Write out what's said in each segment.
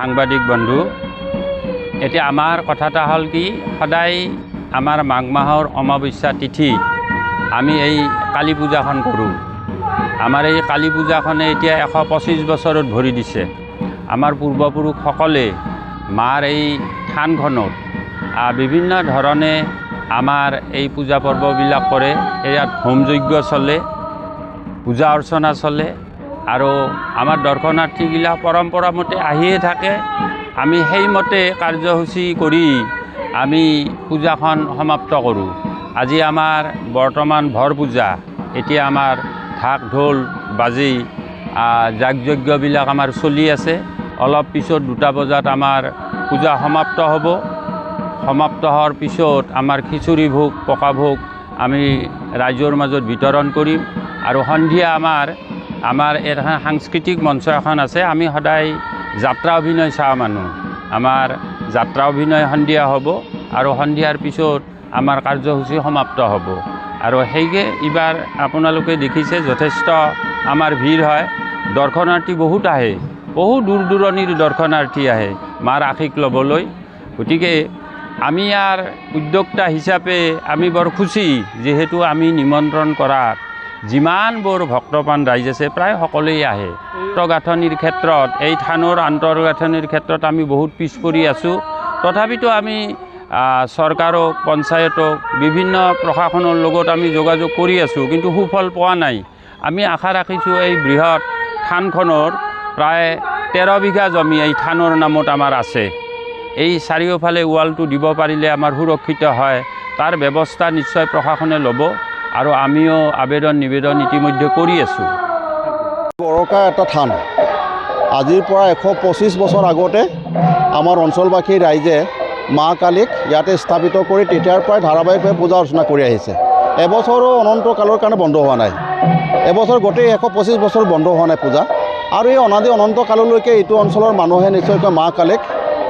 সাংবাদিক বন্ধু এতিয়া আমাৰ কথা এটা হ'ল কি সদায় আমাৰ মাঘ মাহৰ অমাৱস্যা তিথি আমি এই কালী পূজাখন কৰোঁ। আমাৰ এই কালী পূজাখনে এতিয়া 125 বছৰত ভৰি দিছে। আমাৰ পূৰ্বপুৰুষসকলে মাৰ এই থানখনত বিভিন্ন ধৰণে আমাৰ এই পূজা পৰ্ববিলাক কৰে। ইয়াত হোম যজ্ঞ চলে, পূজা অৰ্চনা চলে আৰু আমাৰ দৰ্শনাৰ্থীগিলা পৰম্পৰা মতে আহিয়ে থাকে। আমি সেইমতে কাৰ্যসূচী কৰি আমি পূজাখন সমাপ্ত কৰোঁ। আজি আমাৰ বৰ্তমান ভৰ পূজা, এতিয়া আমাৰ ঢাক ঢোল বাজি যাগযজ্ঞবিলাক আমাৰ চলি আছে। অলপ পিছত 2টা বজাত আমাৰ পূজা সমাপ্ত হ'ব। সমাপ্ত হোৱাৰ পিছত আমাৰ খিচিৰি ভোগ, পকা ভোগ আমি ৰাইজৰ মাজত বিতৰণ কৰিম আৰু সন্ধিয়া আমাৰ এটা সাংস্কৃতিক মঞ্চ এখন আছে। আমি সদায় যাত্ৰা অভিনয় চাওঁ মানুহ। আমাৰ যাত্ৰা অভিনয় সন্ধিয়া হ'ব আৰু সন্ধিয়াৰ পিছত আমাৰ কাৰ্যসূচী সমাপ্ত হ'ব। আৰু সেইকে এইবাৰ আপোনালোকে দেখিছে যথেষ্ট আমাৰ ভিৰ হয়। দৰ্শনাৰ্থী বহুত আহে, বহু দূৰ দূৰণিৰ দৰ্শনাৰ্থী আহে মাৰ আশীষ ল'বলৈ। গতিকে আমি ইয়াৰ উদ্যোক্তা হিচাপে আমি বৰ খুচি, যিহেতু আমি নিমন্ত্ৰণ কৰাত যিমানবোৰ ভক্তপ্ৰাণ ৰাইজ আছে প্ৰায় সকলোৱেই আহে। আন্তঃগাঁথনিৰ ক্ষেত্ৰত, এই থানৰ আন্তঃগাঁথনিৰ ক্ষেত্ৰত আমি বহুত পিছ পৰি আছোঁ। তথাপিতো আমি চৰকাৰক, পঞ্চায়তক, বিভিন্ন প্ৰশাসনৰ লগত আমি যোগাযোগ কৰি আছোঁ, কিন্তু সুফল পোৱা নাই। আমি আশা ৰাখিছোঁ এই বৃহৎ থানখনৰ প্ৰায় 13 বিঘা জমি এই থানৰ নামত আমাৰ আছে। এই চাৰিওফালে ৱালটো দিব পাৰিলে আমাৰ সুৰক্ষিত হয়। তাৰ ব্যৱস্থা নিশ্চয় প্ৰশাসনে ল'ব আৰু আমিও আবেদন নিবেদন ইতিমধ্যে কৰি আছোঁ। বৰকা এটা থান আজিৰ পৰা 125 বছৰ আগতে আমাৰ অঞ্চলবাসী ৰাইজে মা কালীক ইয়াতে স্থাপিত কৰি তেতিয়াৰ পৰাই ধাৰাবাহিকভাৱে পূজা অৰ্চনা কৰি আহিছে। এবছৰো অনন্তকালৰ কাৰণে বন্ধ হোৱা নাই। এবছৰ গোটেই 125 বছৰ বন্ধ হোৱা নাই পূজা। আৰু এই অনাদি অনন্তকাললৈকে এইটো অঞ্চলৰ মানুহে নিশ্চয়কৈ মা কালীক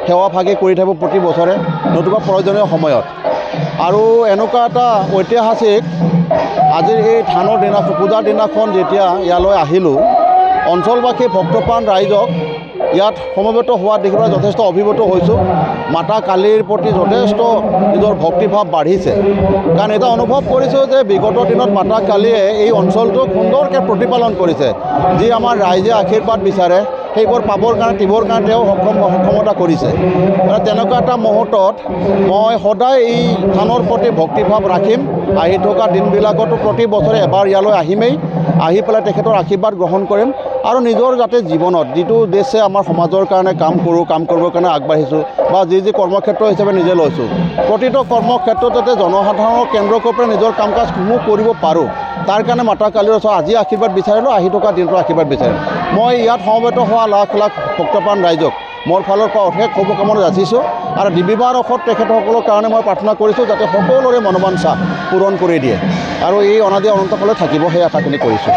সেৱা ভাগি কৰি থাকিব প্ৰতি বছৰে, নতুবা প্ৰয়োজনীয় সময়ত। আৰু এনেকুৱা এটা ঐতিহাসিক আজিৰ এই থানৰ দিনাখন, পূজাৰ দিনাখন যেতিয়া ইয়ালৈ আহিলোঁ, অঞ্চলবাসী ভক্তপ্ৰাণ ৰাইজক ইয়াত সমবেত হোৱা দেখিবলৈ যথেষ্ট অভিভূত হৈছোঁ। মাতা কালীৰ প্ৰতি যথেষ্ট নিজৰ ভক্তিভাৱ বাঢ়িছে। কাৰণ এটা অনুভৱ কৰিছোঁ যে বিগত দিনত মাতা কালীয়ে এই অঞ্চলটোক সুন্দৰকৈ প্ৰতিপালন কৰিছে। যি আমাৰ ৰাইজে আশীৰ্বাদ বিচাৰে সেইবোৰ পাবৰ কাৰণে, দিবৰ কাৰণে তেওঁ সক্ষমতা কৰিছে। তেনেকুৱা এটা মুহূৰ্তত মই সদায় এই থানৰ প্ৰতি ভক্তিভাৱ ৰাখিম। আহি থকা দিনবিলাকতো প্ৰতি বছৰে এবাৰ ইয়ালৈ আহিমেই। আহি পেলাই তেখেতৰ আশীৰ্বাদ গ্ৰহণ কৰিম আৰু নিজৰ যাতে জীৱনত যিটো উদ্দেশ্যে আমাৰ সমাজৰ কাৰণে কাম কৰিবৰ কাৰণে আগবাঢ়িছোঁ বা যি কৰ্মক্ষেত্ৰ হিচাপে নিজে লৈছোঁ, প্ৰতিটো কৰ্মক্ষেত্ৰত যাতে জনসাধাৰণক কেন্দ্ৰ কৰি পেলাই নিজৰ কাম কাজসমূহ কৰিব পাৰোঁ, তাৰ কাৰণে মাতা কালীৰ ওচৰত আজি আশীৰ্বাদ বিচাৰিলোঁ, আহি থকা দিনটো আশীৰ্বাদ বিচাৰিম। মই ইয়াত সমবেত হোৱা লাখ লাখ ভক্তপ্ৰাণ ৰাইজক মোৰ ফালৰ পৰা অশেষ শুভকামনা যাচিছোঁ আৰু ডিবিবাৰ ঔষধ তেখেতসকলৰ কাৰণে মই প্ৰাৰ্থনা কৰিছোঁ যাতে সকলোৰে মনোবাঞ্ছা পূৰণ কৰি দিয়ে আৰু এই অনাদি অনন্তকালে থাকিব, সেই আশাখিনি কৰিছোঁ।